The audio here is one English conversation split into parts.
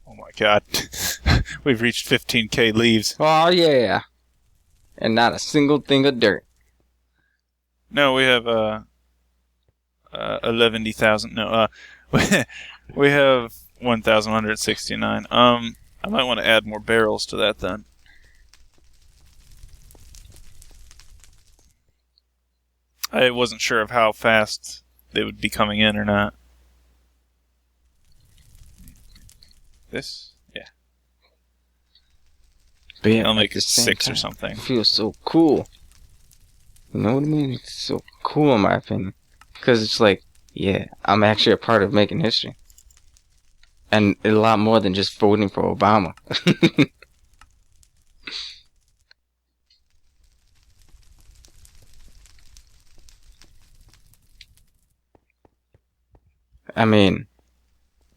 Oh my god. We've reached 15k leaves. Oh, yeah. And not a single thing of dirt. No, we have 11,000. No, we have 1,169. I might want to add more barrels to that then. I wasn't sure of how fast they would be coming in or not. This? Yeah. But yeah, I'll make at the it same 6 time, or something. It feels so cool. You know what I mean? It's so cool in my opinion. Because it's like, yeah, I'm actually a part of making history. And a lot more than just voting for Obama. I mean,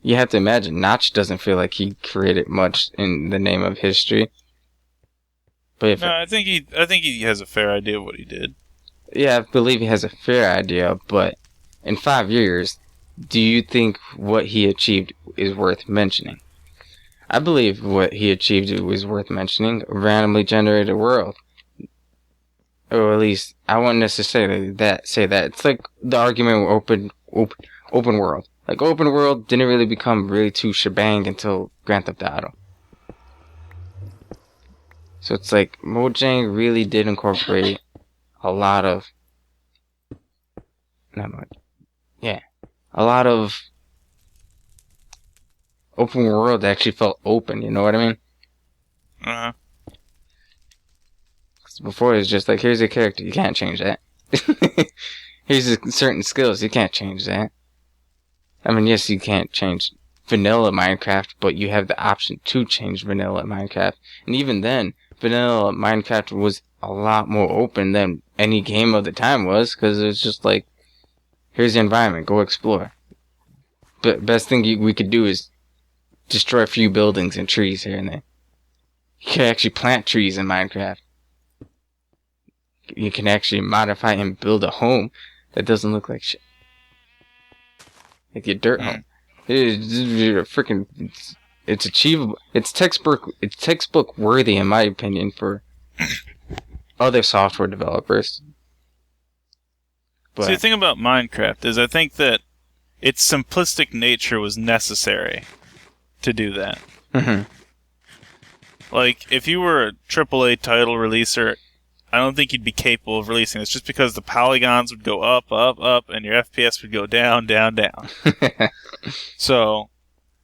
you have to imagine, Notch doesn't feel like he created much in the name of history. But if No, I think he has a fair idea of what he did. yeah, I believe he has a fair idea, but in 5 years, do you think what he achieved is worth mentioning? I believe what he achieved was worth mentioning. A randomly generated world. Or at least, I wouldn't necessarily say that. It's like the argument with open world. Like, open world didn't really become really too shebang until Grand Theft Auto. So it's like, Mojang really did incorporate a lot of... a lot of open world that actually felt open, you know what I mean? Uh-huh. Before it was just like, here's a character, you can't change that. Here's certain skills, you can't change that. I mean, yes, you can't change vanilla Minecraft, but you have the option to change vanilla Minecraft. And even then, vanilla Minecraft was a lot more open than any game of the time was, because it was just like, here's the environment, go explore. But best thing we could do is destroy a few buildings and trees here and there. You can actually plant trees in Minecraft. You can actually modify and build a home that doesn't look like shit. Like your dirt home. It's achievable. It's textbook worthy in my opinion for other software developers. But See, the thing about Minecraft is I think that its simplistic nature was necessary to do that. Mm-hmm. Like, if you were a AAA title releaser, I don't think you'd be capable of releasing this just because the polygons would go up, up, up, and your FPS would go down, down, down. So,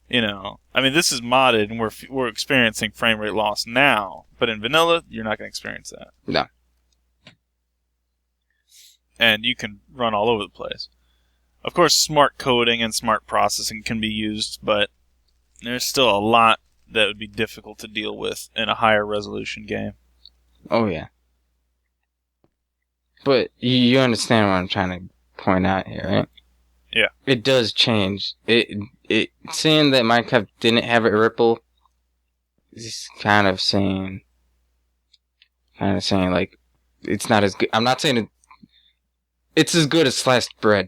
you know, I mean, this is modded, and we're experiencing frame rate loss now, but in vanilla, you're not going to experience that. No. And you can run all over the place. Of course, smart coding and smart processing can be used, but there's still a lot that would be difficult to deal with in a higher resolution game. Oh, yeah. But you understand what I'm trying to point out here, right? Yeah. It does change. It saying that Minecraft didn't have a ripple is kind of saying like it's not as good. I'm not saying it's as good as sliced bread.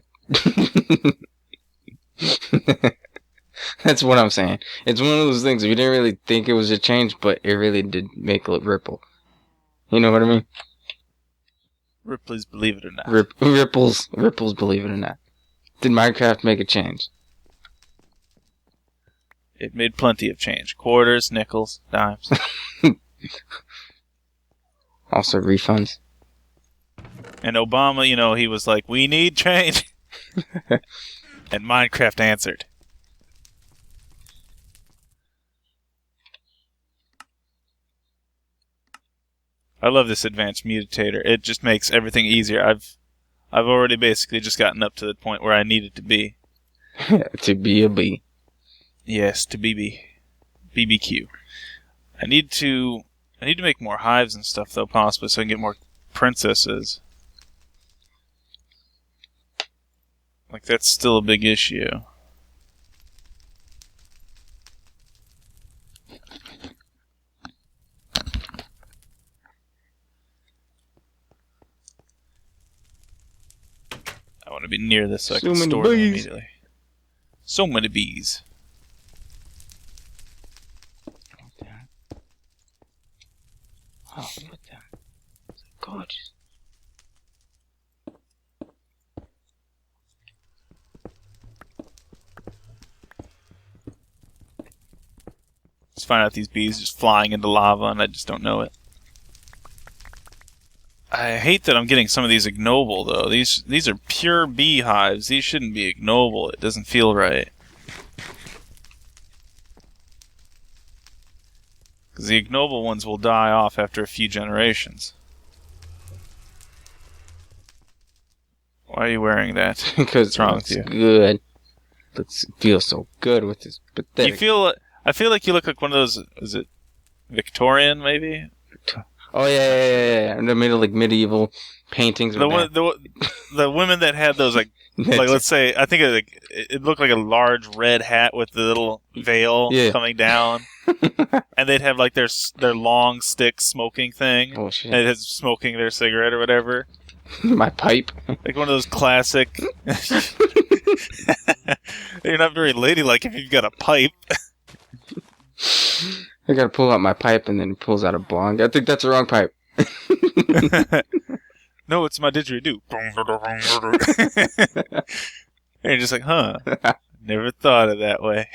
That's what I'm saying. It's one of those things we didn't really think it was a change, but it really did make a ripple. You know what I mean? Ripley's Believe It or Not. Ripples, believe it or not. Did Minecraft make a change? It made plenty of change. Quarters, nickels, dimes. Also refunds. And Obama, you know, he was like, we need change. And Minecraft answered. I love this advanced mutator. It just makes everything easier. I've already basically just gotten up to the point where I needed to be. To be a bee. Yes, to BBQ. I need to make more hives and stuff though, possibly, so I can get more princesses. Like, that's still a big issue. I want to be near this so I can store them immediately. So many bees. Oh, what the? Gorgeous. Just find out these bees just flying into lava and I just don't know it. I hate that I'm getting some of these ignoble though. These are pure beehives. These shouldn't be ignoble. It doesn't feel right. Because the ignoble ones will die off after a few generations. Why are you wearing that? Because what's wrong with you? Good. Feels so good with this pathetic. I feel like you look like one of those. Is it Victorian maybe? Oh yeah. In the middle, like medieval paintings. The women that had those like let's say I think it looked like a large red hat with the little veil coming down, and they'd have like their long stick smoking thing. Oh shit! And it has smoking their cigarette or whatever. My pipe. Like one of those classic. You're not very ladylike if you've got a pipe. I gotta pull out my pipe and then it pulls out a bong. I think that's the wrong pipe. No, it's my didgeridoo. And you're just like, huh. Never thought of that way.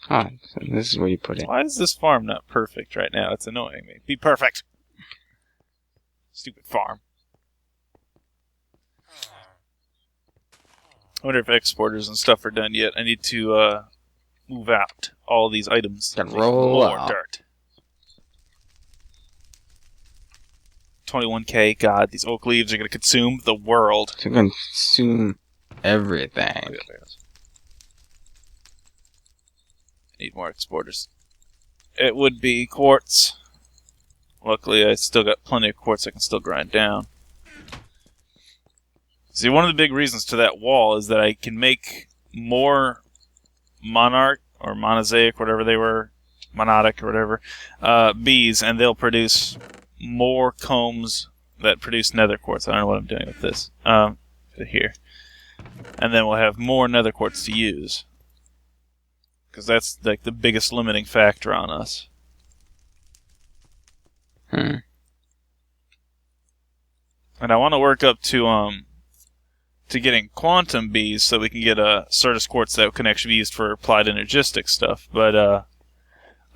Oh, so this is where you put it. Why is this farm not perfect right now? It's annoying me. Be perfect. Stupid farm. I wonder if exporters and stuff are done yet. I need to move out all these items. Gotta roll more out. dirt. 21k. God, these oak leaves are going to consume the world. To consume everything. Need more exporters. It would be quartz. Luckily, I still got plenty of quartz I can still grind down. See, one of the big reasons to that wall is that I can make more monarch or monosaic, whatever they were, monodic or whatever, bees, and they'll produce more combs that produce nether quartz. I don't know what I'm doing with this. Here. And then we'll have more nether quartz to use. Because that's like the biggest limiting factor on us. And I want to work up to getting quantum bees so we can get a Certus quartz that can actually be used for applied energistic stuff. But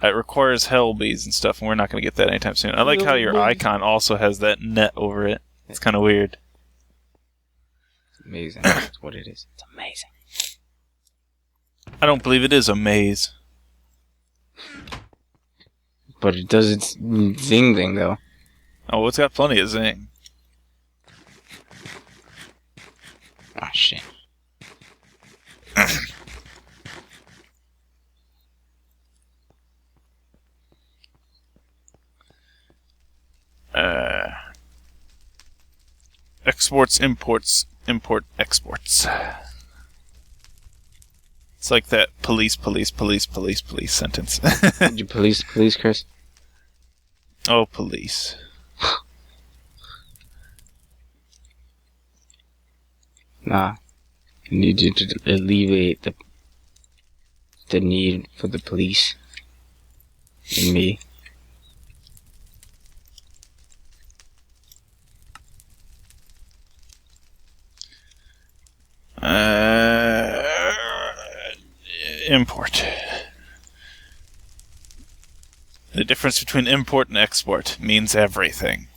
it requires hell bees and stuff, and we're not going to get that anytime soon. I like how your icon also has that net over it. It's kind of weird. It's amazing. That's what it is. It's amazing. I don't believe it is a maze. But it does its zing thing, though. Oh, it's got plenty of zing. Oh, shit. Exports, imports, import, exports. It's like that police sentence. Did you police, Chris? Oh, police. Nah. I need you to alleviate the need for the police in me. Import. The difference between import and export means everything.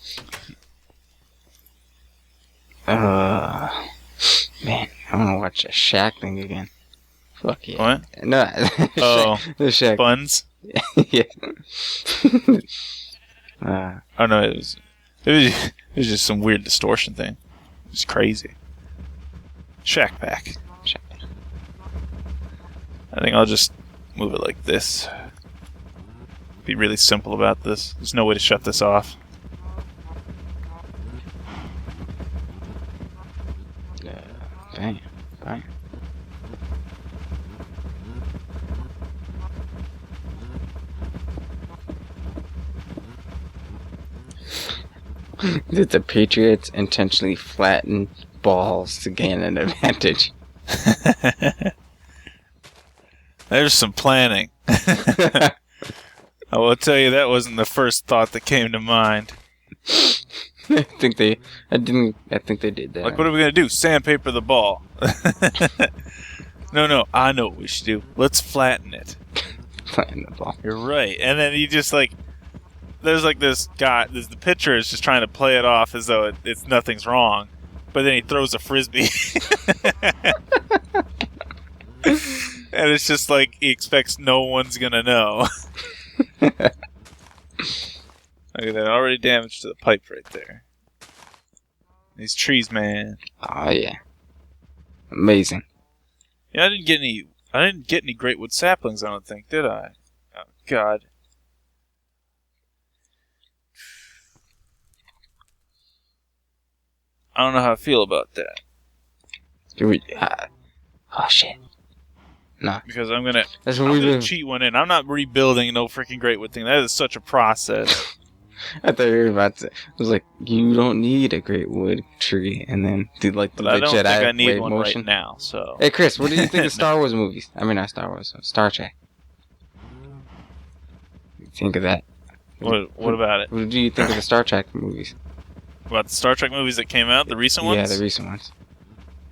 Man, I want to watch a Shaq thing again. Fuck yeah. What? No. Oh, the Shaq. buns? Yeah. Oh no, it was just some weird distortion thing. It was crazy. Shack pack. I think I'll just move it like this. Be really simple about this. There's no way to shut this off. Bang. Did the Patriots intentionally flatten balls to gain an advantage? There's some planning. I will tell you that wasn't the first thought that came to mind. I think they did that. Like, what are we gonna do? Sandpaper the ball? No, I know what we should do. Let's flatten it. Flatten the ball. You're right. And then you just like, there's like this guy. The pitcher is just trying to play it off as though it's nothing's wrong, but then he throws a frisbee, and it's just like he expects no one's gonna know. Look at that, already damage to the pipe right there. These trees, man. Oh yeah, amazing. Yeah, I didn't get any great wood saplings. I don't think, did I? Oh God. I don't know how I feel about that. Oh shit. No. Because I'm gonna That's what cheat one in. I'm not rebuilding no freaking great wood thing. That is such a process. I thought you were about to. I was like, you don't need a great wood tree, and then did like the But I don't Jedi think I need wave one motion. right now. So. Hey Chris, what do you think of Star Wars movies? I mean, not Star Wars, Star Trek. What do you think of that? What about it? What do you think of the Star Trek movies? About the Star Trek movies that came out, the recent ones? Yeah, the recent ones.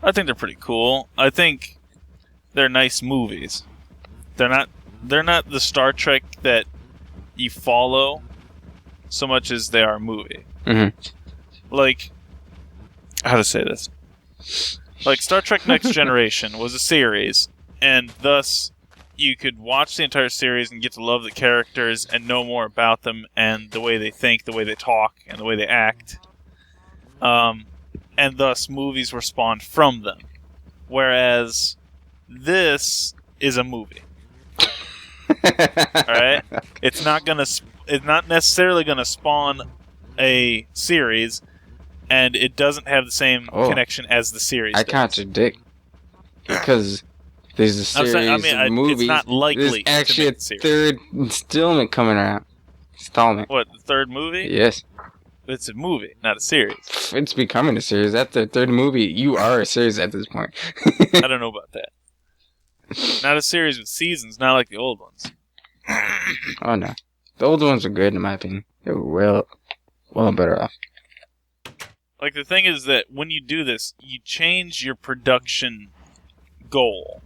I think they're pretty cool. I think they're nice movies. They're not the Star Trek that you follow so much as they are a movie. Mm-hmm. Like, how to say this? Like, Star Trek Next Generation was a series, and thus you could watch the entire series and get to love the characters and know more about them and the way they think, the way they talk, and the way they act. And thus movies were spawned from them. Whereas this is a movie. Alright? It's not necessarily gonna spawn a series, and it doesn't have the same connection as the series I does. contradict. Because there's a series of movies. It's not likely there's actually to make a third installment coming out. Installment. What, the third movie? Yes. It's a movie, not a series. It's becoming a series. After the third movie, you are a series at this point. I don't know about that. Not a series with seasons, not like the old ones. Oh no. The old ones were good in my opinion. They were well better off. Like, the thing is that when you do this, you change your production goal.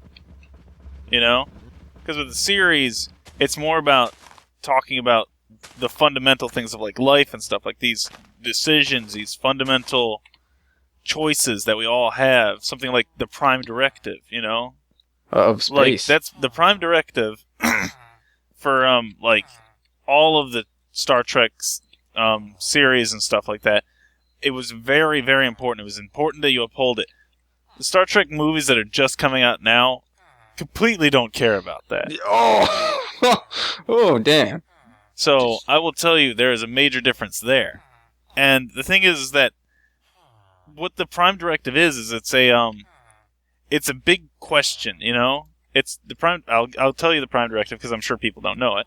You know? Because with the series, it's more about talking about the fundamental things of, like, life and stuff. Like, these decisions, these fundamental choices that we all have. Something like the Prime Directive, you know? Of space. Like, that's the Prime Directive for, like, all of the Star Trek series and stuff like that. It was very, very important. It was important that you uphold it. The Star Trek movies that are just coming out now completely don't care about that. Oh, oh, damn. So, I will tell you, there is a major difference there. And the thing is that what the Prime Directive is it's a big question, you know? It's the Prime. I'll tell you the Prime Directive because I'm sure people don't know it.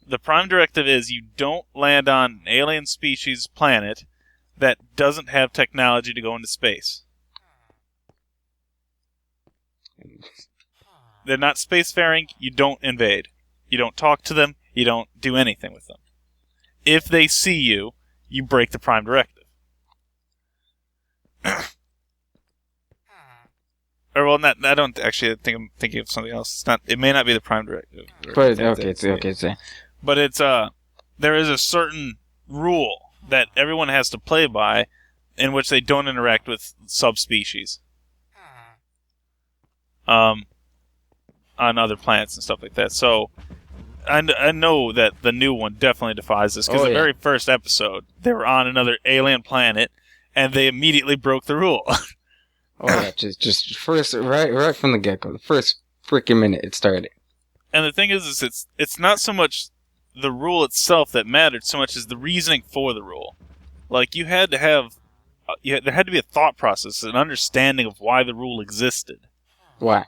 The Prime Directive is you don't land on an alien species planet that doesn't have technology to go into space. They're not spacefaring, you don't invade. You don't talk to them, you don't do anything with them. If they see you, you break the Prime Directive. Or, well, not, I don't actually think I'm thinking of something else. It may not be the Prime Directive. But, okay. But it's, there is a certain rule that everyone has to play by in which they don't interact with subspecies. On other planets and stuff like that. So, I know that the new one definitely defies this, because very first episode, they were on another alien planet, and they immediately broke the rule. Oh yeah, just first, right from the get-go, the first freaking minute it started. And the thing is it's not so much the rule itself that mattered, so much as the reasoning for the rule. Like, there had to be a thought process, an understanding of why the rule existed. Why?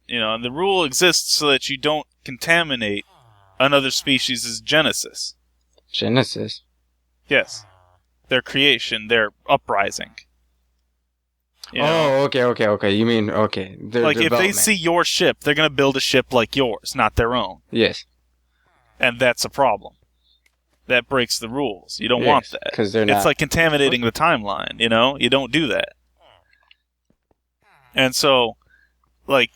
You know, and the rule exists so that you don't contaminate another species' genesis. Genesis? Yes. Their creation, their uprising. You know? Okay. You mean, okay. Like, if they see your ship, they're going to build a ship like yours, not their own. Yes. And that's a problem. That breaks the rules. You don't want that. Because they're not. It's like contaminating the timeline, you know? You don't do that. And so, like,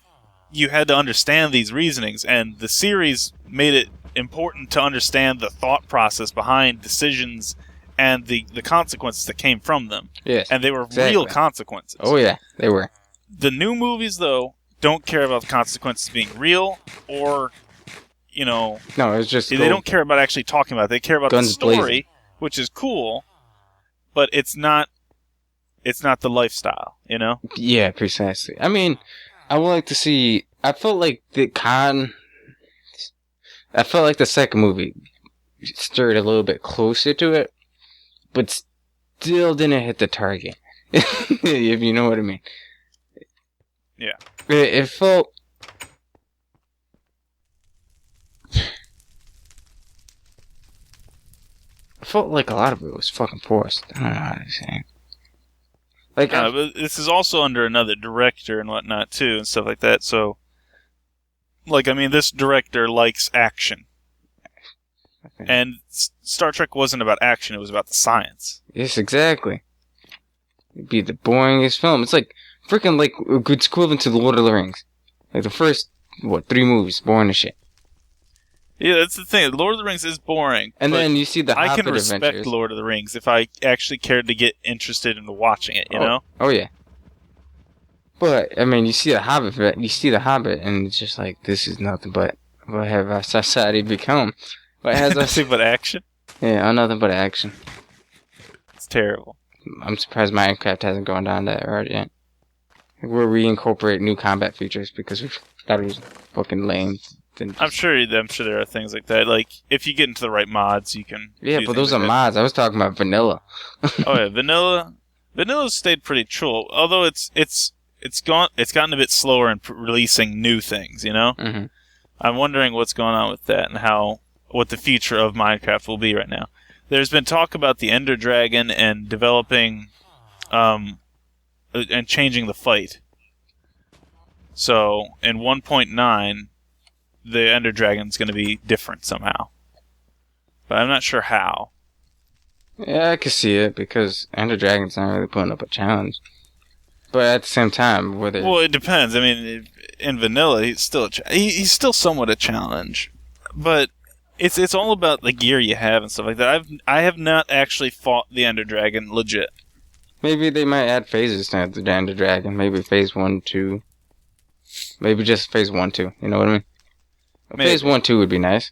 you had to understand these reasonings, and the series made it important to understand the thought process behind decisions and the consequences that came from them. Yes. And they were real consequences. Oh, yeah, they were. The new movies, though, don't care about the consequences being real or, you know... No, it's just... They don't care about actually talking about it. They care about the story, blazing. Which is cool, but it's not the lifestyle, you know? Yeah, precisely. I mean, I would like to see... I felt like the second movie stirred a little bit closer to it, but still didn't hit the target. If you know what I mean. Yeah. It felt... I felt like a lot of it was fucking forced. I don't know how to say it. Like, but this is also under another director and whatnot, too, and stuff like that, so... Like, I mean, this director likes action. Okay. And Star Trek wasn't about action, it was about the science. Yes, exactly. It'd be the boringest film. It's like, freaking, like, it's equivalent to The Lord of the Rings. Like, the first, 3 movies, boring as shit. Yeah, that's the thing. Lord of the Rings is boring. And then you see the Hobbit I can respect Adventures. Lord of the Rings if I actually cared to get interested in watching it, you know? Oh, yeah. But, I mean, you see the Hobbit, and it's just like, this is nothing but, what have our society become? What has us... Nothing but action? Yeah, nothing but action. It's terrible. I'm surprised Minecraft hasn't gone down that road yet. We're reincorporate new combat features because we thought it was fucking lame. I'm sure there are things like that. Like, if you get into the right mods, you can... Yeah, but those are mods. I was talking about vanilla. Oh, yeah, Vanilla's stayed pretty true, although it's gotten a bit slower in releasing new things, you know? Mm-hmm. I'm wondering what's going on with that and what the future of Minecraft will be right now. There's been talk about the Ender Dragon and developing, and changing the fight. So, in 1.9, the Ender Dragon's going to be different somehow. But I'm not sure how. Yeah, I can see it, because Ender Dragon's not really putting up a challenge. But at the same time, well, it depends. I mean, in vanilla, he's still he's still somewhat a challenge, but it's all about the gear you have and stuff like that. I have not actually fought the Ender Dragon legit. Maybe they might add phases to the Ender Dragon. Maybe phase 1, 2. Maybe just phase 1, 2. You know what I mean? Maybe. Phase 1, 2 would be nice.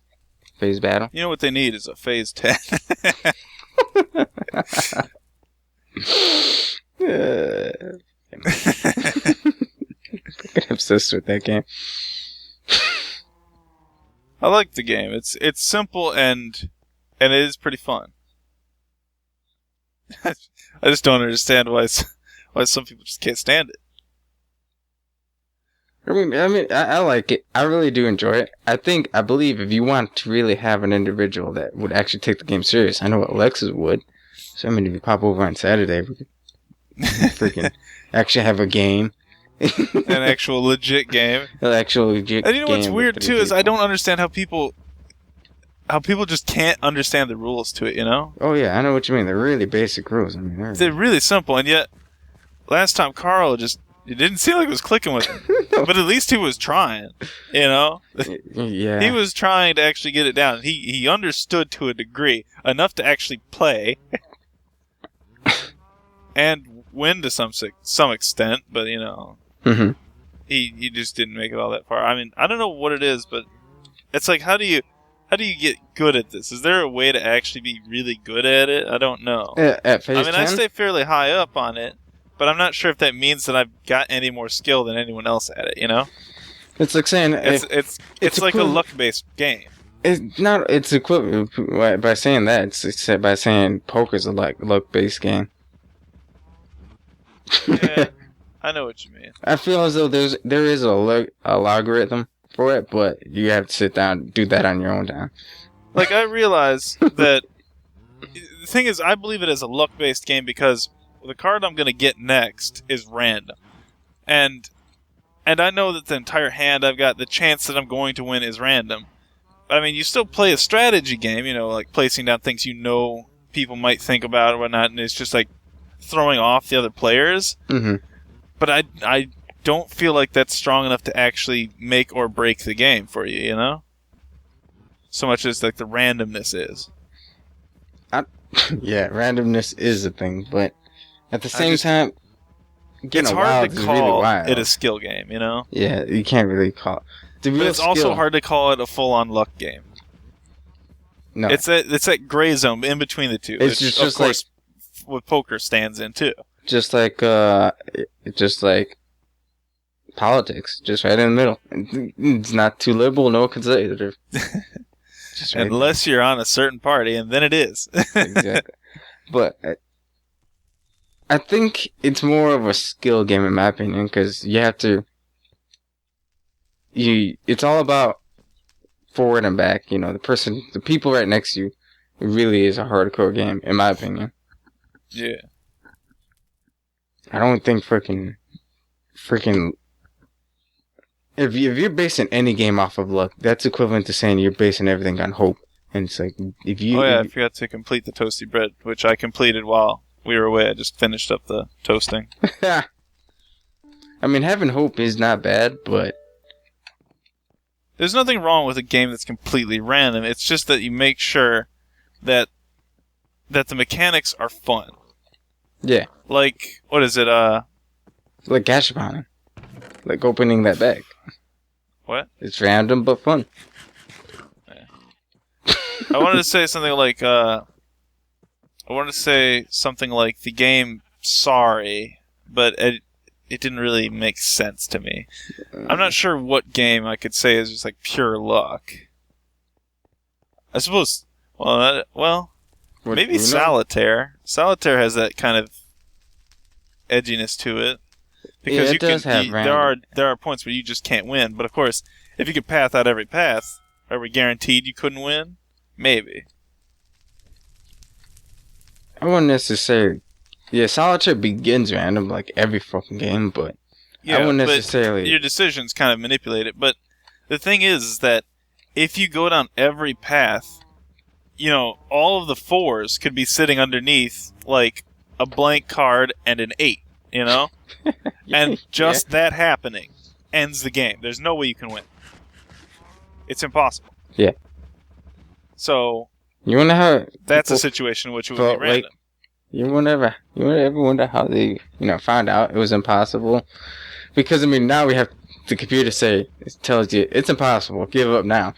Phase battle. You know what they need is a phase 10. I'm obsessed with that game. I like the game. It's simple and it is pretty fun. I just don't understand why some people just can't stand it. I mean, I like it. I really do enjoy it. I believe if you want to really have an individual that would actually take the game serious, I know Alexis would. So I mean, if you pop over on Saturday, we could freaking actually have a game. An actual legit game. An actual legit game. And you know what's weird too is I don't understand how people just can't understand the rules to it, you know? Oh yeah, I know what you mean. They're really basic rules. I mean, they're really simple, and yet last time Carl it didn't seem like it was clicking with him. But at least he was trying, you know? Yeah. He was trying to actually get it down. He understood to a degree, enough to actually play. And win to some extent, but, you know... Mm-hmm. He just didn't make it all that far. I mean, I don't know what it is, but it's like, how do you get good at this? Is there a way to actually be really good at it? I don't know. At phase 10? I stay fairly high up on it, but I'm not sure if that means that I've got any more skill than anyone else at it, you know? It's like saying... It's like a luck-based game. It's equivalent by saying that. It's by saying poker's a luck-based game. Yeah, I know what you mean. I feel as though there is a logarithm for it, but you have to sit down and do that on your own time. Like, I realize that... The thing is, I believe it is a luck-based game because the card I'm going to get next is random. And I know that the entire hand I've got, the chance that I'm going to win is random. I mean, you still play a strategy game, you know, like placing down things you know people might think about or whatnot, and it's just like throwing off the other players. Mm-hmm. But I don't feel like that's strong enough to actually make or break the game for you, you know? So much as like the randomness is. Yeah, randomness is a thing, but at the same time, it's hard to call it a skill game, you know? Yeah, you can't really call it. But it's also hard to call it a full-on luck game. No. It's that gray zone in between the two. It's just of course, like, what poker stands in, too. Just like politics, just right in the middle. It's not too liberal, no conservative. Right unless you're on a certain party, and then it is. Exactly. But I think it's more of a skill game, in my opinion, because you have to... It's all about forward and back. You know, the people right next to you, it really is a hardcore game, in my opinion. Yeah. I don't think freaking if you're basing any game off of luck, that's equivalent to saying you're basing everything on hope. And it's like I forgot to complete the toasty bread, which I completed while we were away. I just finished up the toasting. I mean, having hope is not bad, but there's nothing wrong with a game that's completely random. It's just that you make sure that the mechanics are fun. Yeah. Like, what is it? Like Gashapon. Like opening that bag. What? It's random but fun. Yeah. I wanted to say something like the game Sorry, but it didn't really make sense to me. I'm not sure what game I could say is just like pure luck. I suppose. Maybe Solitaire. Solitaire has that kind of edginess to it. Because there are points where you just can't win. But of course, if you could path out every path, are we guaranteed you couldn't win? Maybe. I wouldn't necessarily... Yeah, Solitaire begins random like every fucking game, but I wouldn't necessarily... But your decisions kind of manipulate it. But the thing is that if you go down every path, you know, all of the 4s could be sitting underneath like a blank card and an 8, you know? And just that happening ends the game. There's no way you can win. It's impossible. Yeah. So you wonder how that's a situation in which it would be random. You won't ever wonder how they, found out it was impossible? Because I mean, now we have the computer it tells you it's impossible. Give up now.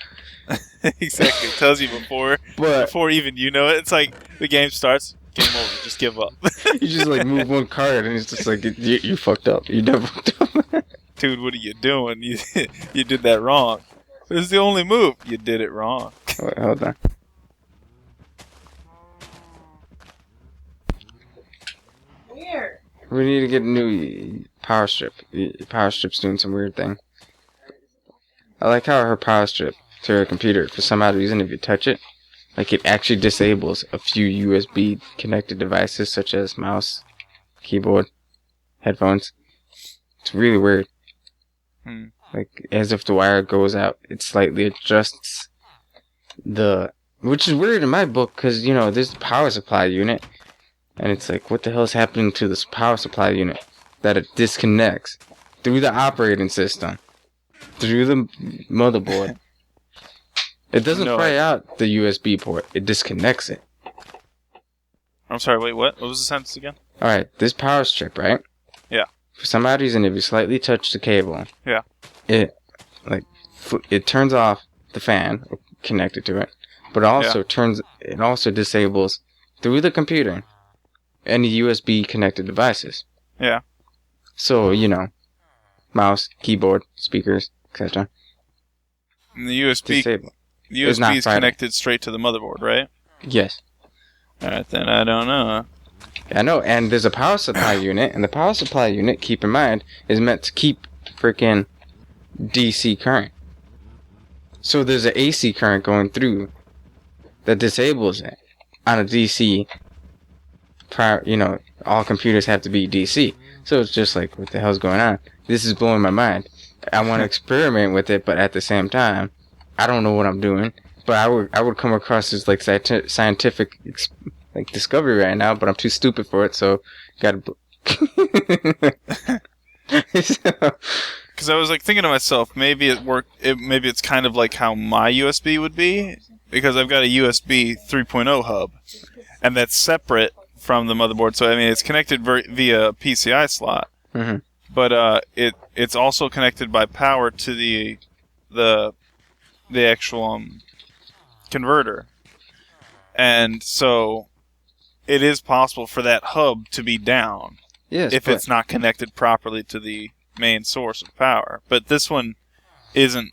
Exactly. It tells you before even you know it. It's like the game starts. Game over. Just give up. You just like move one card and it's just like you fucked up. You never fucked up. Dude, what are you doing? You did that wrong. This is the only move. You did it wrong. Wait, hold on. Weird. We need to get a new power strip. Power strip's doing some weird thing. I like how her power strip to her computer, for some odd reason, if you touch it, like it actually disables a few USB connected devices such as mouse, keyboard, headphones. It's really weird. Like as if the wire goes out, it slightly adjusts which is weird in my book because there's a power supply unit, and it's like what the hell is happening to this power supply unit that it disconnects through the operating system, through the motherboard. It doesn't fry out the USB port. It disconnects it. I'm sorry, wait, what? What was the sentence again? Alright, this power strip, right? Yeah. For some odd reason, if you slightly touch the cable, yeah, it turns off the fan connected to it, but it also disables through the computer any USB connected devices. Yeah. So, mouse, keyboard, speakers, etc. And the USB is connected straight to the motherboard, right? Yes. Alright, then I don't know. I know, and there's a power supply unit, and the power supply unit, keep in mind, is meant to keep freaking DC current. So there's an AC current going through that disables it on a DC. All computers have to be DC. So it's just like, what the hell's going on? This is blowing my mind. I want to experiment with it, but at the same time, I don't know what I'm doing, but I would come across as like scientific like discovery right now, but I'm too stupid for it, so gotta. Because I was like thinking to myself, maybe maybe it's kind of like how my USB would be, because I've got a USB 3.0 hub, and that's separate from the motherboard. So I mean, it's connected via PCI slot, Mm-hmm. but it's also connected by power to the actual converter, and so it is possible for that hub to be down Yes, if it's not connected properly to the main source of power. But this one isn't.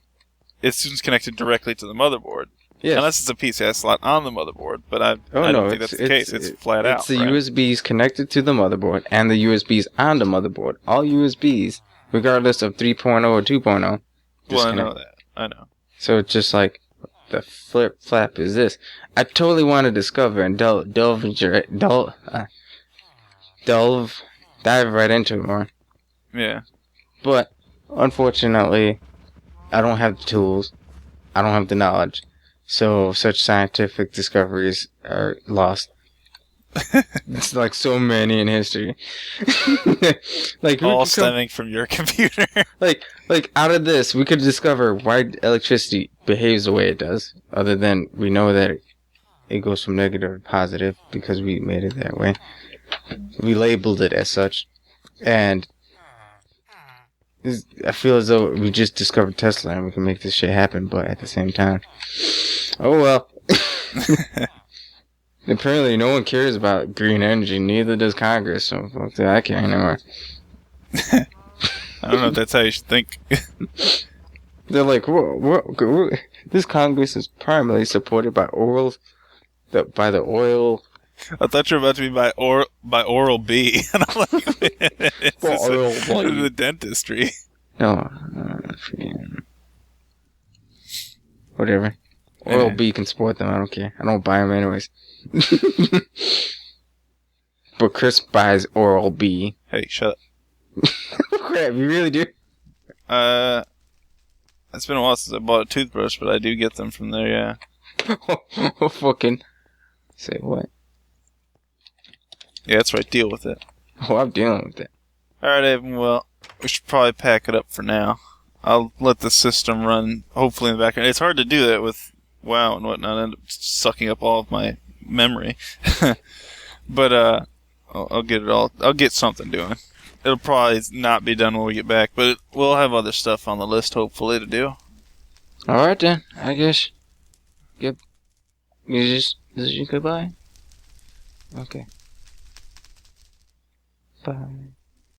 It's just connected directly to the motherboard. yes. Unless it's a PCI slot on the motherboard, but I don't think that's the case. It's flat out. It's the right? USBs connected to the motherboard and the USBs on the motherboard. All USBs, regardless of 3.0 or 2.0. Well, I know that. I know. So it's just like, the flip flap is this. I totally want to discover and dive right into it more. Yeah. But, unfortunately, I don't have the tools. I don't have the knowledge. So, such scientific discoveries are lost. It's like so many in history. Like All stemming from your computer. like out of this, we could discover why electricity behaves the way it does. Other than we know that it goes from negative to positive because we made it that way. We labeled it as such. And I feel as though we just discovered Tesla and we can make this shit happen, but at the same time, oh well. Apparently no one cares about green energy, neither does Congress, so fuck that, I care anymore. I don't know if that's how you should think. They're like, whoa, this Congress is primarily supported by the oil. I thought you were about to be by Oral B. And I'm like, it's the dentistry. No, whatever. Oral B can support them, I don't care. I don't buy them anyways. But Chris buys Oral B. Hey, shut up. Crap, you really do? It's been a while since I bought a toothbrush, but I do get them from there, yeah. Fucking. Say what? Yeah, that's right, deal with it. Oh, I'm dealing with it. Alright, Aven, well, we should probably pack it up for now. I'll let the system run, hopefully in the background. It's hard to do that with WoW and whatnot. I end up sucking up all of my memory. But, I'll get something doing. It'll probably not be done when we get back, but we'll have other stuff on the list, hopefully, to do. Alright then, I guess. Yep. Is this your goodbye? Okay. Bye.